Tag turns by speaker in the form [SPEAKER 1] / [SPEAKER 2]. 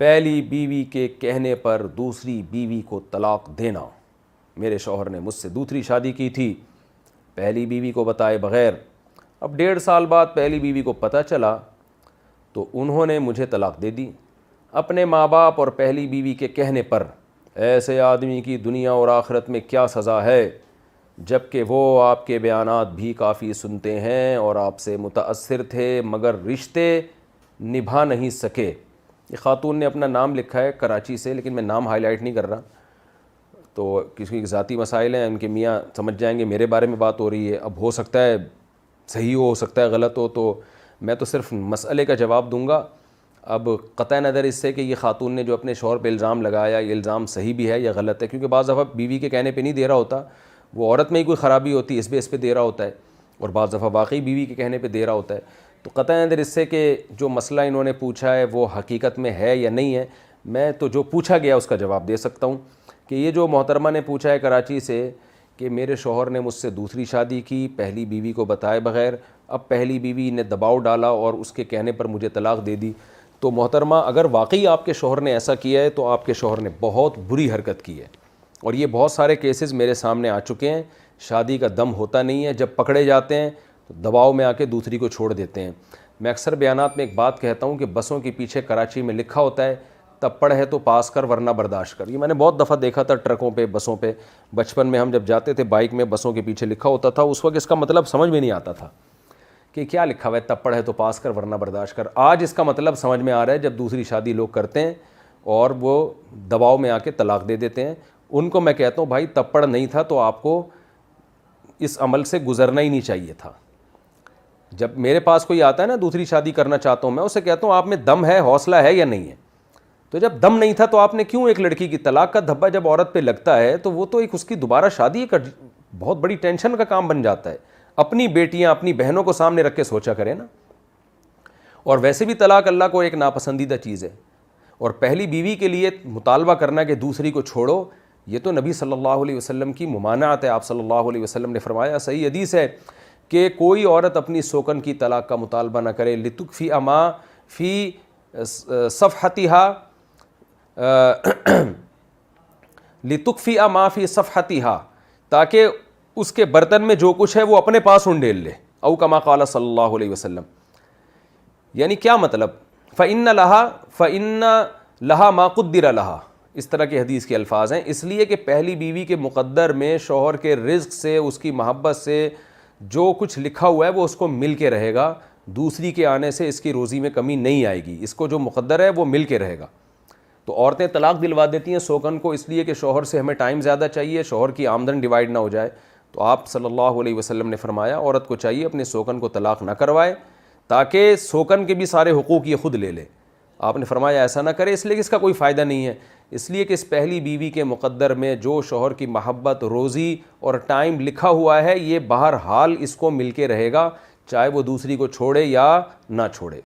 [SPEAKER 1] پہلی بیوی کے کہنے پر دوسری بیوی کو طلاق دینا۔ میرے شوہر نے مجھ سے دوسری شادی کی تھی پہلی بیوی کو بتائے بغیر، اب 1.5 سال بعد پہلی بیوی کو پتہ چلا تو انہوں نے مجھے طلاق دے دی اپنے ماں باپ اور پہلی بیوی کے کہنے پر۔ ایسے آدمی کی دنیا اور آخرت میں کیا سزا ہے، جب کہ وہ آپ کے بیانات بھی کافی سنتے ہیں اور آپ سے متاثر تھے مگر رشتے نبھا نہیں سکے۔ یہ خاتون نے اپنا نام لکھا ہے کراچی سے، لیکن میں نام ہائی لائٹ نہیں کر رہا، تو کسی ذاتی مسائل ہیں، ان کے میاں سمجھ جائیں گے میرے بارے میں بات ہو رہی ہے، اب ہو سکتا ہے صحیح ہو سکتا ہے غلط ہو، تو میں تو صرف مسئلے کا جواب دوں گا۔ اب قطع نظر اس سے کہ یہ خاتون نے جو اپنے شوہر پہ الزام لگایا یہ الزام صحیح بھی ہے یا غلط ہے، کیونکہ بعض دفعہ بیوی کے کہنے پہ نہیں دے رہا ہوتا، وہ عورت میں ہی کوئی خرابی ہوتی ہے اس پہ دے رہا ہوتا ہے، اور بعض دفعہ واقعی بیوی کے کہنے پہ دے رہا ہوتا ہے۔ تو قطع نظر اس سے کہ جو مسئلہ انہوں نے پوچھا ہے وہ حقیقت میں ہے یا نہیں ہے، میں تو جو پوچھا گیا اس کا جواب دے سکتا ہوں کہ یہ جو محترمہ نے پوچھا ہے کراچی سے کہ میرے شوہر نے مجھ سے دوسری شادی کی پہلی بیوی کو بتائے بغیر، اب پہلی بیوی نے دباؤ ڈالا اور اس کے کہنے پر مجھے طلاق دے دی، تو محترمہ اگر واقعی آپ کے شوہر نے ایسا کیا ہے تو آپ کے شوہر نے بہت بری حرکت کی ہے، اور یہ بہت سارے کیسز میرے سامنے آ چکے ہیں۔ شادی کا دم ہوتا نہیں ہے، جب پکڑے جاتے ہیں تو دباؤ میں آ کے دوسری کو چھوڑ دیتے ہیں۔ میں اکثر بیانات میں ایک بات کہتا ہوں کہ بسوں کے پیچھے کراچی میں لکھا ہوتا ہے تپڑ ہے تو پاس کر ورنہ برداشت کر۔ یہ میں نے بہت دفعہ دیکھا تھا ٹرکوں پہ، بسوں پہ، بچپن میں ہم جب جاتے تھے بائک میں بسوں کے پیچھے لکھا ہوتا تھا، اس وقت اس کا مطلب سمجھ میں نہیں آتا تھا کہ کیا لکھا ہوا ہے، تپڑ ہے تو پاس کر ورنہ برداشت کر۔ آج اس کا مطلب سمجھ میں آ رہا ہے، جب دوسری شادی لوگ کرتے ہیں اور وہ دباؤ میں آ کے طلاق دے دیتے ہیں، ان کو میں کہتا ہوں بھائی تپڑ نہیں تھا تو آپ کو اس عمل سے گزرنا ہی نہیں چاہیے تھا۔ جب میرے پاس کوئی آتا ہے نا دوسری شادی کرنا چاہتا ہوں، میں اسے کہتا ہوں آپ میں دم ہے، حوصلہ ہے یا نہیں ہے؟ تو جب دم نہیں تھا تو آپ نے کیوں ایک لڑکی کی طلاق کا دھبا جب عورت پہ لگتا ہے تو وہ تو ایک اس کی دوبارہ شادی ایک بہت بڑی ٹینشن کا کام بن جاتا ہے۔ اپنی بیٹیاں اپنی بہنوں کو سامنے رکھ کے سوچا کریں نا۔ اور ویسے بھی طلاق اللہ کو ایک ناپسندیدہ چیز ہے، اور پہلی بیوی کے لیے مطالبہ کرنا کہ دوسری کو چھوڑو، یہ تو نبی صلی اللہ علیہ وسلم کی ممانعت ہے۔ آپ صلی اللہ علیہ وسلم نے فرمایا، صحیح حدیث ہے کہ کوئی عورت اپنی سوکن کی طلاق کا مطالبہ نہ کرے لتکفی اما فی صفحتها لتکفی اما فی صفحتها، تاکہ اس کے برتن میں جو کچھ ہے وہ اپنے پاس انڈیل لے، او کما قال صلی اللہ علیہ وسلم۔ یعنی کیا مطلب؟ فإن لها ما قدر لها، اس طرح کے حدیث کے الفاظ ہیں، اس لیے کہ پہلی بیوی کے مقدر میں شوہر کے رزق سے، اس کی محبت سے جو کچھ لکھا ہوا ہے وہ اس کو مل کے رہے گا، دوسری کے آنے سے اس کی روزی میں کمی نہیں آئے گی، اس کو جو مقدر ہے وہ مل کے رہے گا۔ تو عورتیں طلاق دلوا دیتی ہیں سوکن کو اس لیے کہ شوہر سے ہمیں ٹائم زیادہ چاہیے، شوہر کی آمدن ڈیوائیڈ نہ ہو جائے۔ تو آپ صلی اللہ علیہ وسلم نے فرمایا عورت کو چاہیے اپنے سوکن کو طلاق نہ کروائے تاکہ سوکن کے بھی سارے حقوق یہ خود لے لے۔ آپ نے فرمایا ایسا نہ کرے، اس لیے کہ اس کا کوئی فائدہ نہیں ہے، اس لیے کہ اس پہلی بیوی کے مقدر میں جو شوہر کی محبت، روزی اور ٹائم لکھا ہوا ہے یہ بہرحال اس کو مل کے رہے گا، چاہے وہ دوسری کو چھوڑے یا نہ چھوڑے۔